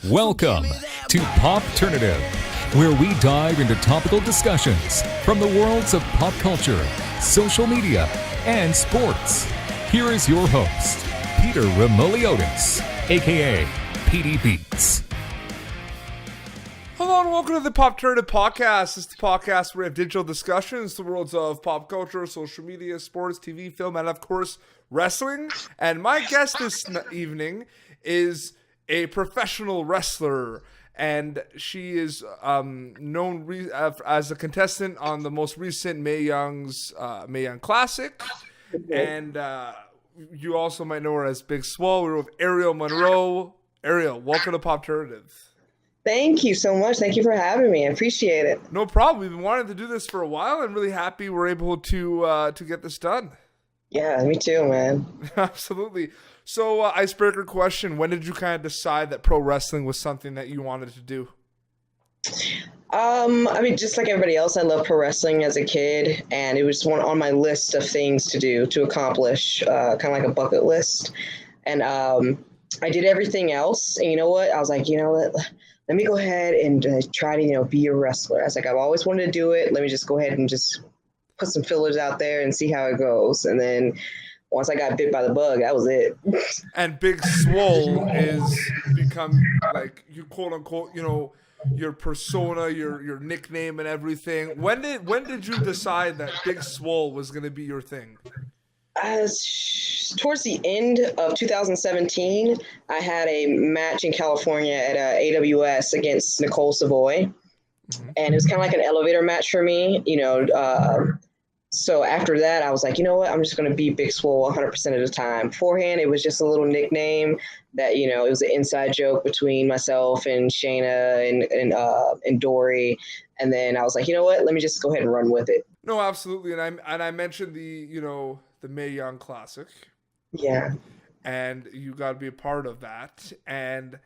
Welcome to Popternative, where we dive into topical discussions from the worlds of pop culture, social media, and sports. Here is your host, Peter Remoliotis, aka PD Beats. Hello and welcome to the Popternative podcast. This is the podcast where we have digital discussions, the worlds of pop culture, social media, sports, TV, film, and of course, wrestling. And my guest this evening is a professional wrestler, and she is known as a contestant on the most recent Mae Young Classic. And you also might know her as Big Swole. We're with Aerial Monroe. Ariel, welcome to Popternative. Thank you so much. Thank you for having me. I appreciate it. No problem. We've been wanting to do this for a while. I'm really happy we're able to get this done. Yeah, me too, man. Absolutely. So, icebreaker question: when did you kind of decide that pro wrestling was something that you wanted to do? I mean, just like everybody else, I loved pro wrestling as a kid, and it was one on my list of things to do, to accomplish, kind of like a bucket list. And I did everything else, and you know what? I was like, you know what? Let me go ahead and try to, be a wrestler. I was like, I've always wanted to do it. Let me just go ahead and just put some fillers out there and see how it goes. And then once I got bit by the bug, that was it. And Big Swole is become like you quote unquote, your persona, your nickname and everything. When did you decide that Big Swole was going to be your thing? Towards the end of 2017, I had a match in California at AWS against Nicole Savoy. Mm-hmm. And it was kind of like an elevator match for me, So after that, I was like, you know what? I'm just going to be Big Swole 100% of the time. Beforehand, it was just a little nickname that, it was an inside joke between myself and Shayna and Dory. And then I was like, you know what? Let me just go ahead and run with it. No, absolutely. And I mentioned the Mae Young Classic. Yeah. And you got to be a part of that. And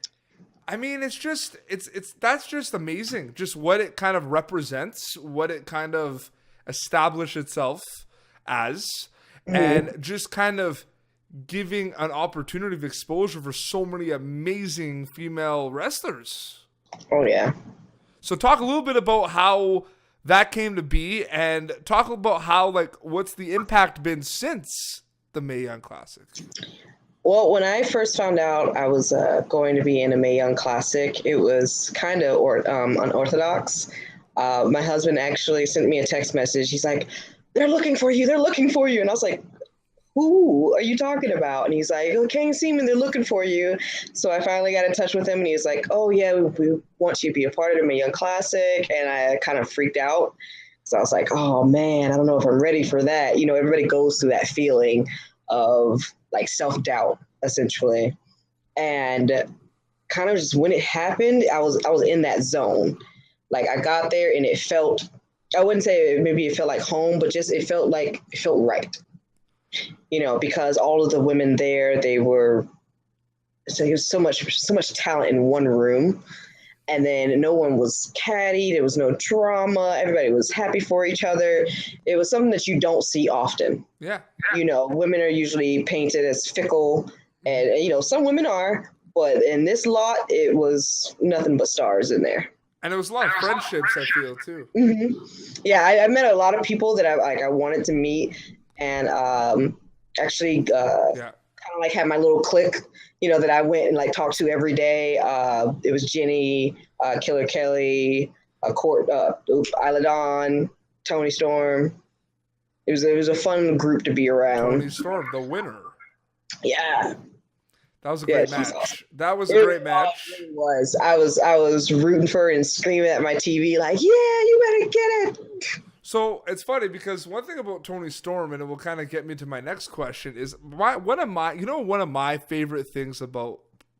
I mean, that's just amazing. Just what it kind of represents, what it kind of established itself as, and just kind of giving an opportunity of exposure for so many amazing female wrestlers. Oh, yeah. So talk a little bit about how that came to be, and talk about how, what's the impact been since the Mae Young Classic? Well, when I first found out I was going to be in a Mae Young Classic, it was kind of unorthodox. My husband actually sent me a text message. He's like, they're looking for you. They're looking for you. And I was like, who are you talking about? And he's like, oh, Kane Seaman, they're looking for you. So I finally got in touch with him, and he's like, oh, yeah, we want you to be a part of the Mae Young Classic. And I kind of freaked out. So I was like, oh, man, I don't know if I'm ready for that. Everybody goes through that feeling of self-doubt, essentially. And kind of just when it happened, I was in that zone. I got there and it felt, I wouldn't say maybe it felt like home, but just it felt right. Because all of the women there, there was so much talent in one room. And then no one was catty. There was no drama. Everybody was happy for each other. It was something that you don't see often. Yeah. Women are usually painted as fickle, and, some women are, but in this lot, it was nothing but stars in there. And there was a lot of friendships, I feel, too. Mm-hmm. Yeah, I met a lot of people that I wanted to meet, and actually kind of had my little clique, that I went and talked to every day. It was Jenny, Killer Kelly, Isla Dawn, Tony Storm. It was a fun group to be around. Tony Storm, the winner. Yeah. That was a great match. Awesome. That was a great match. It was. I was rooting for her and screaming at my TV like, yeah, you better get it. So it's funny because one thing about Tony Storm, and it will kind of get me to my next question, is one of my favorite things about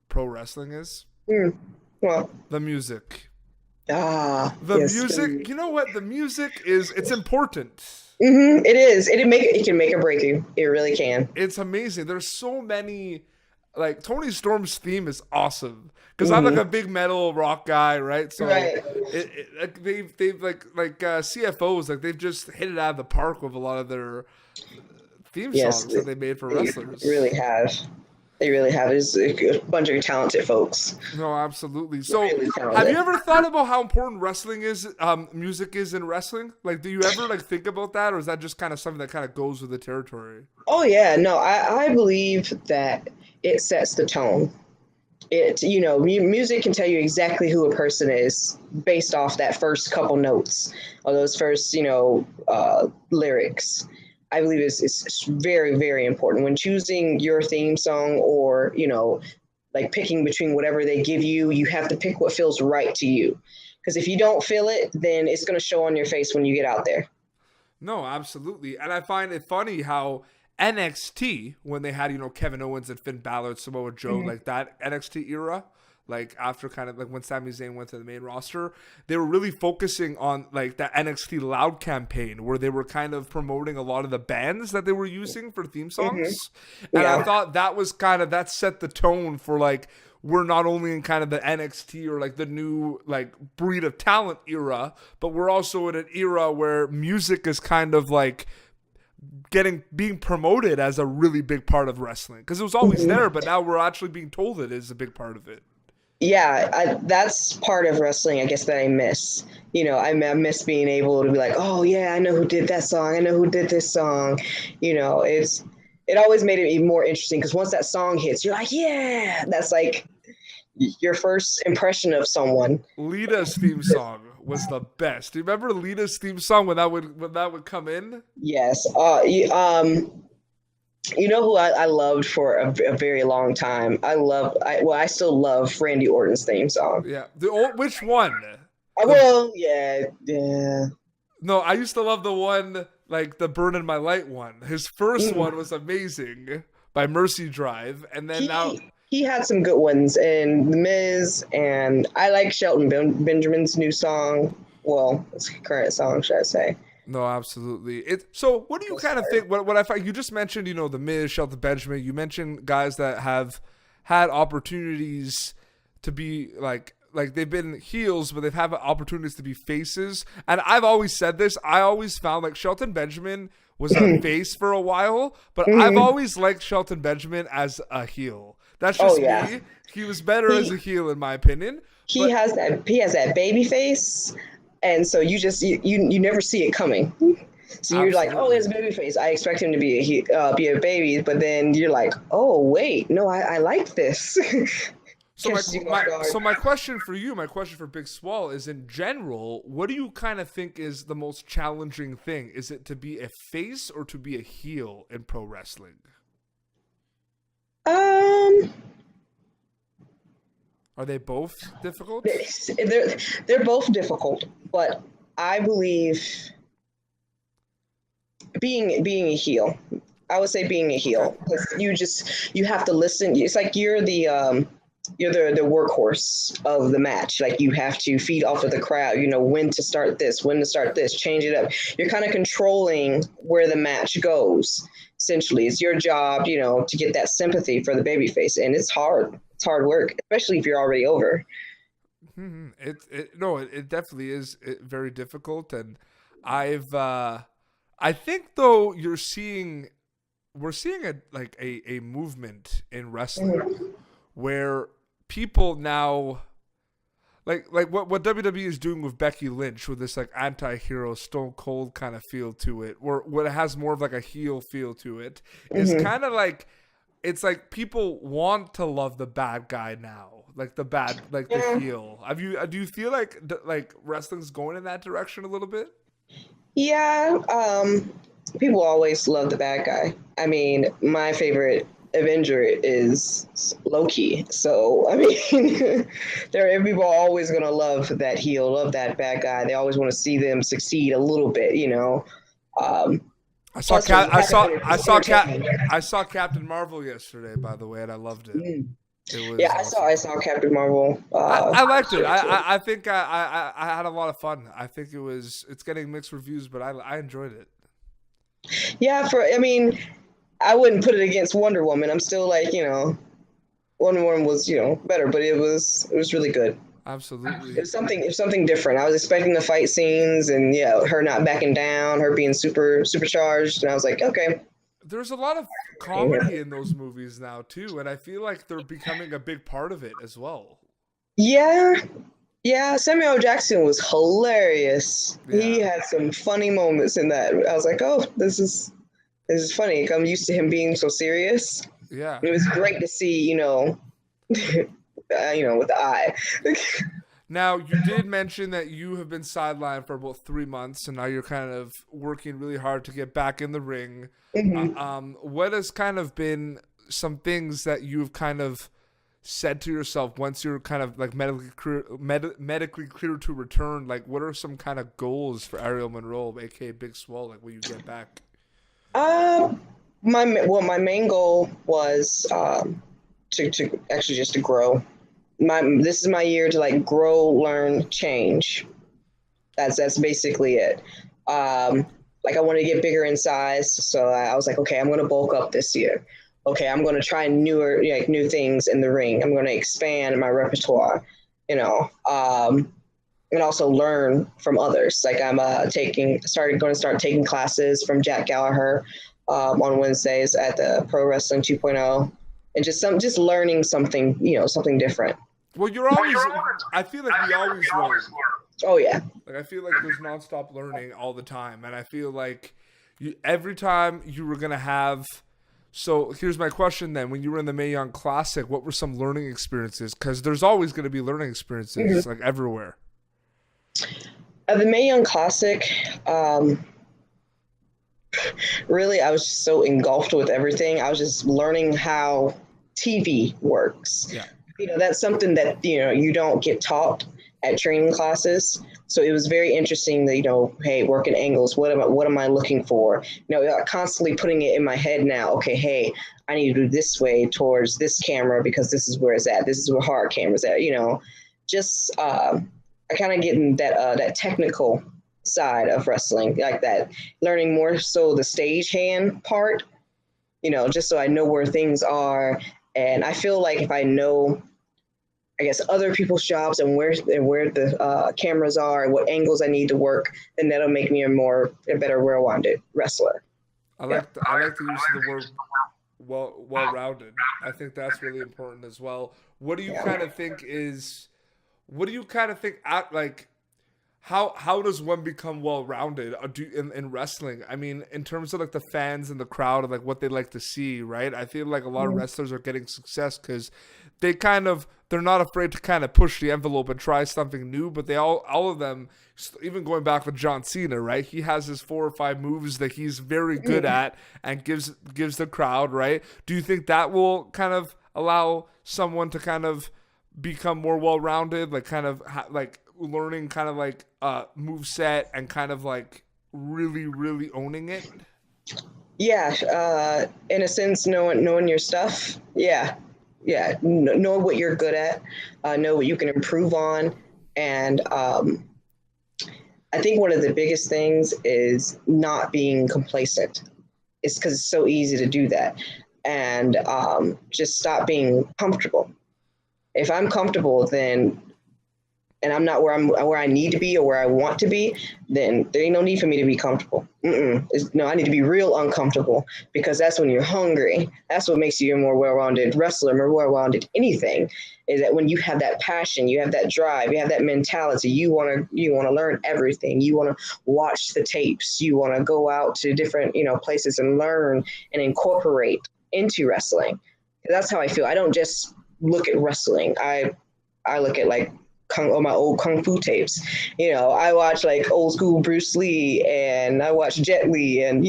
pro wrestling is the music. Music. You know what? The music it's important. Mm-hmm. It is. It can make or break you. It really can. It's amazing. There's so many. Tony Storm's theme is awesome because I'm a big metal rock guy, right? So right. They've CFOs they've just hit it out of the park with a lot of their theme songs that they made for wrestlers. Really have. They really have. It's a bunch of talented folks. No, absolutely. So, Really have talented. you ever thought about how important wrestling is, music is in wrestling? Like, do you ever like think about that, or is that just kind of something that kind of goes with the territory? Oh yeah, no, I believe that it sets the tone. It, music can tell you exactly who a person is based off that first couple notes or those first, lyrics. I believe it's very, very important when choosing your theme song or, like picking between whatever they give you, you have to pick what feels right to you. Because if you don't feel it, then it's going to show on your face when you get out there. No, absolutely. And I find it funny how NXT, when they had, Kevin Owens and Finn Balor, Samoa Joe, like that NXT era, like after kind of like when Sami Zayn went to the main roster, they were really focusing on like that NXT Loud campaign where they were kind of promoting a lot of the bands that they were using for theme songs. And I thought that was that set the tone for like, we're not only in kind of the NXT or like the new like breed of talent era, but we're also in an era where music is kind of like being promoted as a really big part of wrestling, because it was always there, but now we're actually being told it is a big part of it. Yeah, that's part of wrestling, I guess, that I miss. I miss being able to be like, oh yeah, I know who did that song. I know who did this song. It always made it even more interesting because once that song hits, you're like, yeah, that's like your first impression of someone. Lita's theme song was the best. Do you remember Lita's theme song when that would come in? Yes. You know who I loved for a very long time? I still love Randy Orton's theme song. Yeah. Which one? Yeah. No, I used to love the one, like the Burnin' My Light one. His first one was amazing by Mercy Drive. And then he had some good ones, and The Miz, and I like Shelton Benjamin's new song. Well, it's a current song, should I say. No, absolutely. So what do you kind of think? What I find, you just mentioned, The Miz, Shelton Benjamin. You mentioned guys that have had opportunities to be like they've been heels, but they've had opportunities to be faces. And I've always said this. I always found like Shelton Benjamin was a face for a while, but I've always liked Shelton Benjamin as a heel. That's just me. He was better as a heel, in my opinion. He has that baby face. And so you never see it coming. So you're like, oh, it's a baby face. I expect him to be a baby, but then you're like, oh wait, no, I like this. So my question for you, my question for Big Swall is, in general, what do you kind of think is the most challenging thing? Is it to be a face or to be a heel in pro wrestling? Are they both difficult? They're both difficult, but I believe being a heel. I would say being a heel, because you have to listen. It's like you're the workhorse of the match. Like you have to feed off of the crowd. When to start this, change it up. You're kind of controlling where the match goes. Essentially, it's your job, to get that sympathy for the babyface, and it's hard. It's hard work, especially if you're already over. It definitely is very difficult, and I think though we're seeing a movement in wrestling where people now like what WWE is doing with Becky Lynch with this like anti-hero Stone Cold kind of feel to it, or what it has more of like a heel feel to it, is kind of like, it's like people want to love the bad guy now, like the heel. Do you feel like wrestling's going in that direction a little bit? Yeah, people always love the bad guy. I mean, my favorite Avenger is Loki. So, I mean, people are always going to love that heel, love that bad guy. They always want to see them succeed a little bit, I saw Captain Marvel yesterday, by the way, and I loved it. It was awesome. I saw Captain Marvel. I liked it. I think I had a lot of fun. I think it's getting mixed reviews, but I enjoyed it. Yeah, I wouldn't put it against Wonder Woman. I'm still like, Wonder Woman was, better, but it was really good. Absolutely. It was something different. I was expecting the fight scenes and her not backing down, her being supercharged, and I was like, okay, There's a lot of comedy in those movies now too, and I feel like they're becoming a big part of it as well. Yeah, yeah. Samuel Jackson was hilarious. He Yeah. had some funny moments in that. I was like, oh, this is funny. I'm used to him being so serious. Yeah. It was great to see, with the eye. Now, you did mention that you have been sidelined for about 3 months, and now you're kind of working really hard to get back in the ring. What has kind of been some things that you've kind of said to yourself once you're kind of like medically cleared to return? Like, what are some kind of goals for Aerial Monroe, aka Big Swole, like when you get back? My main goal was to actually just to grow. This is my year to like grow, learn, change. That's basically it. Like I want to get bigger in size, so I was like, okay, I'm going to bulk up this year. Okay, I'm going to try new things in the ring. I'm going to expand my repertoire, and also learn from others. Like I'm going to start taking classes from Jack Gallagher on Wednesdays at the Pro Wrestling 2.0, and just learning something, something different. Well, you're always. I feel like we always learn. Oh yeah. Like I feel like there's nonstop learning all the time, and I feel like every time you were gonna have. So here's my question then: when you were in the Mae Young Classic, what were some learning experiences? Because there's always going to be learning experiences like everywhere. The Mae Young Classic, really, I was just so engulfed with everything. I was just learning how TV works. Yeah. That's something that, you don't get taught at training classes. So it was very interesting that, hey, working angles, what am I looking for? Constantly putting it in my head now. Okay, hey, I need to do this way towards this camera because this is where it's at. This is where hard camera's at, I kind of get in that technical side of wrestling, like that, learning more so the stagehand part, just so I know where things are. And I feel like if I know, I guess, other people's jobs and where the cameras are and what angles I need to work, then that'll make me a better well-rounded wrestler. I like the use of the word well-rounded. I think that's really important as well. What do you kind of think like how does one become well-rounded in wrestling? I mean, in terms of like the fans and the crowd and like what they like to see, right? I feel like a lot of wrestlers are getting success because they're not afraid to kind of push the envelope and try something new, but they all of them, even going back with John Cena, right? He has his 4 or 5 moves that he's very good at and gives the crowd, right? Do you think that will kind of allow someone to kind of become more well-rounded, like kind of like learning kind of like move set and kind of like really, really owning it? Yeah, in a sense, knowing your stuff. Yeah. Know what you're good at, know what you can improve on. And I think one of the biggest things is not being complacent. It's because it's so easy to do that. And just stop being comfortable. If I'm comfortable, then and I'm not where I need to be or where I want to be, then there ain't no need for me to be comfortable. I need to be real uncomfortable, because that's when you're hungry. That's what makes you a more well-rounded wrestler, more well-rounded anything, is that when you have that passion, you have that drive, you have that mentality, you want to learn everything. You want to watch the tapes. You want to go out to different, places and learn and incorporate into wrestling. That's how I feel. I don't just look at wrestling. I look at like my old kung fu tapes. I watch like old school Bruce Lee, and I watch Jet Li, and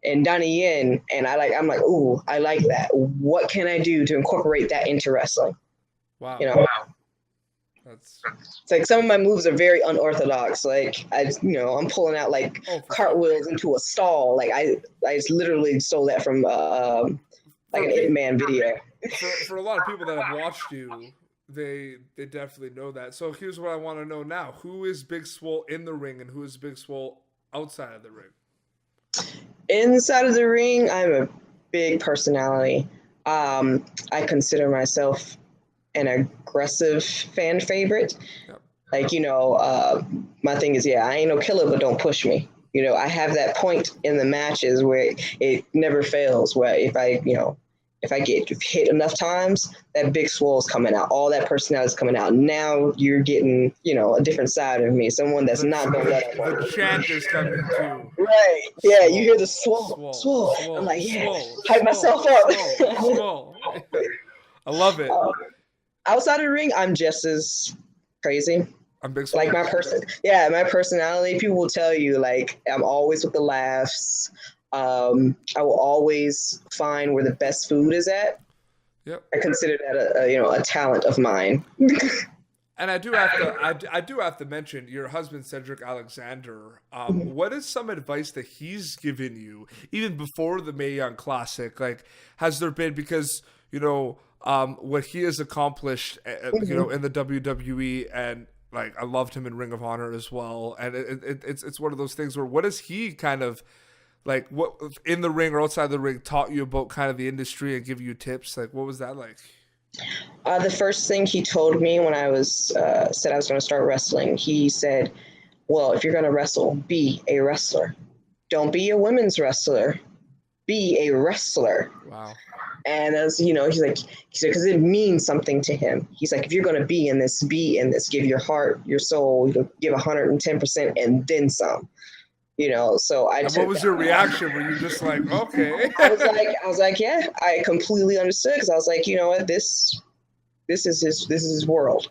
and Donnie Yen, and I'm like, ooh, I like that. What can I do to incorporate that into wrestling? Wow. It's like some of my moves are very unorthodox. Like I'm pulling out like cartwheels into a stall. Like I just literally stole that from like an 8-man video. For a lot of people that have watched you, they definitely know that. So here's what I want to know now: who is Big Swole in the ring, and who is Big Swole outside of the ring? Inside of the ring, I'm a big personality. I consider myself an aggressive fan favorite. Yep. Like, my thing is, I ain't no killer, but don't push me. I have that point in the matches where it never fails, where if I get hit enough times, that big swole is coming out. All that personality is coming out. Now you're getting, a different side of me, someone that's not going to let up. The chant is coming too. Right. Yeah, Swole, you hear the swole. I'm like, hype myself up. Swole. I love it. Outside of the ring, I'm just as crazy. I'm big. Like my personality, people will tell you, like, I'm always with the laughs. I will always find where the best food is at. Yep. I consider that a talent of mine. And I do have to mention your husband, Cedric Alexander. What is some advice that he's given you, even before the Mae Young Classic? Like, has there been, because what he has accomplished, in the WWE, and like I loved him in Ring of Honor as well, and it's one of those things where what is he kind of like, what in the ring or outside the ring taught you about kind of the industry and give you tips? Like, what was that like? The first thing he told me when I was said I was going to start wrestling, he said, well, if you're going to wrestle, be a wrestler. Don't be a women's wrestler. Be a wrestler. Wow. And as he said, because it means something to him. He's like, if you're going to be in this, give your heart, your soul, give 110% and then some. So I. And what was your reaction? Were you just like, okay? I was like, yeah, I completely understood, because I was like, you know what, this is his world,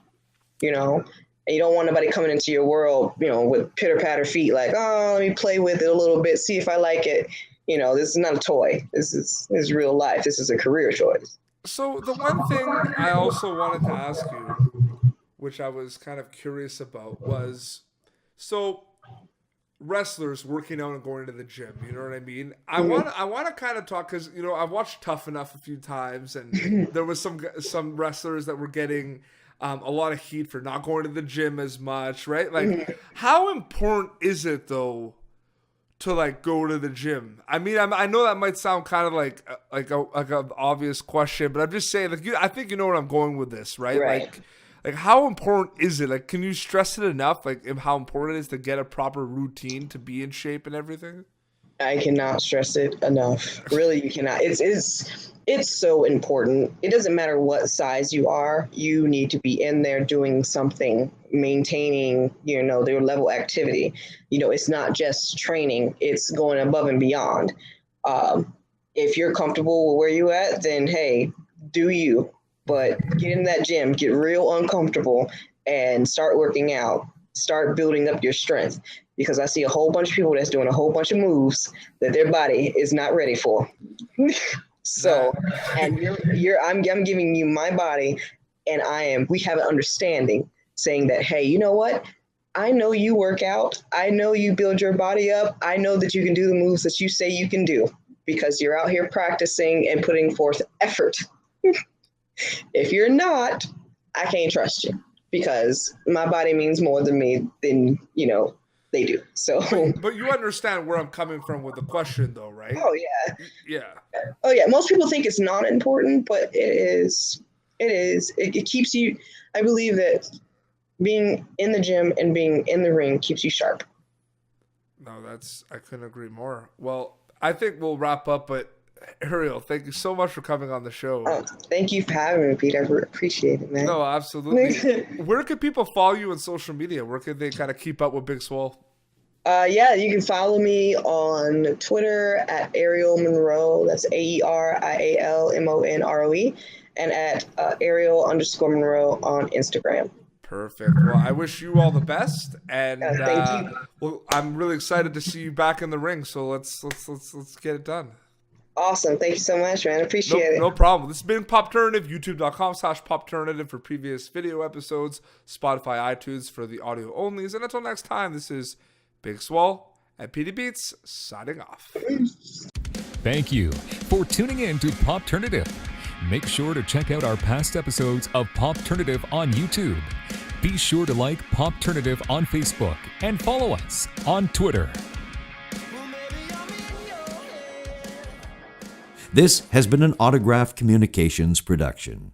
and you don't want nobody coming into your world, with pitter patter feet, like, oh, let me play with it a little bit, see if I like it. This is not a toy. This is real life. This is a career choice. So the one thing I also wanted to ask you, which I was kind of curious about, was wrestlers working out and going to the gym, you know what I mean? I want to kind of talk, because I've watched Tough Enough a few times, and there was some wrestlers that were getting a lot of heat for not going to the gym as much, right? Like, how important is it though to like go to the gym? I mean, I know that might sound kind of like an obvious question, but I'm just saying, like, I think you know where I'm going with this, right? Right. Like, how important is it? Like, can you stress it enough? Like, how important it is to get a proper routine to be in shape and everything? I cannot stress it enough. Really, you cannot. It's so important. It doesn't matter what size you are. You need to be in there doing something, maintaining, their level of activity. It's not just training. It's going above and beyond. If you're comfortable with where you at, then hey, do you. But get in that gym, get real uncomfortable, and start working out. Start building up your strength, because I see a whole bunch of people that's doing a whole bunch of moves that their body is not ready for. So, and I'm giving you my body, and we have an understanding saying that, hey, you know what? I know you work out. I know you build your body up. I know that you can do the moves that you say you can do, because you're out here practicing and putting forth effort. If you're not, I can't trust you, because my body means more to me than, they do. So, but you understand where I'm coming from with the question, though, right? Oh yeah. Yeah. Oh yeah. Most people think it's not important, but it is. It is. It keeps you. I believe that being in the gym and being in the ring keeps you sharp. No, I couldn't agree more. Well, I think we'll wrap up, but Aerial, thank you so much for coming on the show. Oh, thank you for having me, Pete. I appreciate it, man. No, absolutely. Where can people follow you on social media? Where can they kind of keep up with Big Swole? Yeah, you can follow me on Twitter at Aerial Monroe. That's AERIALMONROE, and at Aerial_Monroe on Instagram. Perfect. Well, I wish you all the best, and thank you. Well, I'm really excited to see you back in the ring. So let's get it done. Awesome. Thank you so much, man. Appreciate it. No problem. This has been Popternative, youtube.com/Popternative for previous video episodes, Spotify, iTunes for the audio onlys. And until next time, this is Big Swole and PD Beats signing off. Thank you for tuning in to Popternative. Make sure to check out our past episodes of Popternative on YouTube. Be sure to like Popternative on Facebook and follow us on Twitter. This has been an Autograph Communications production.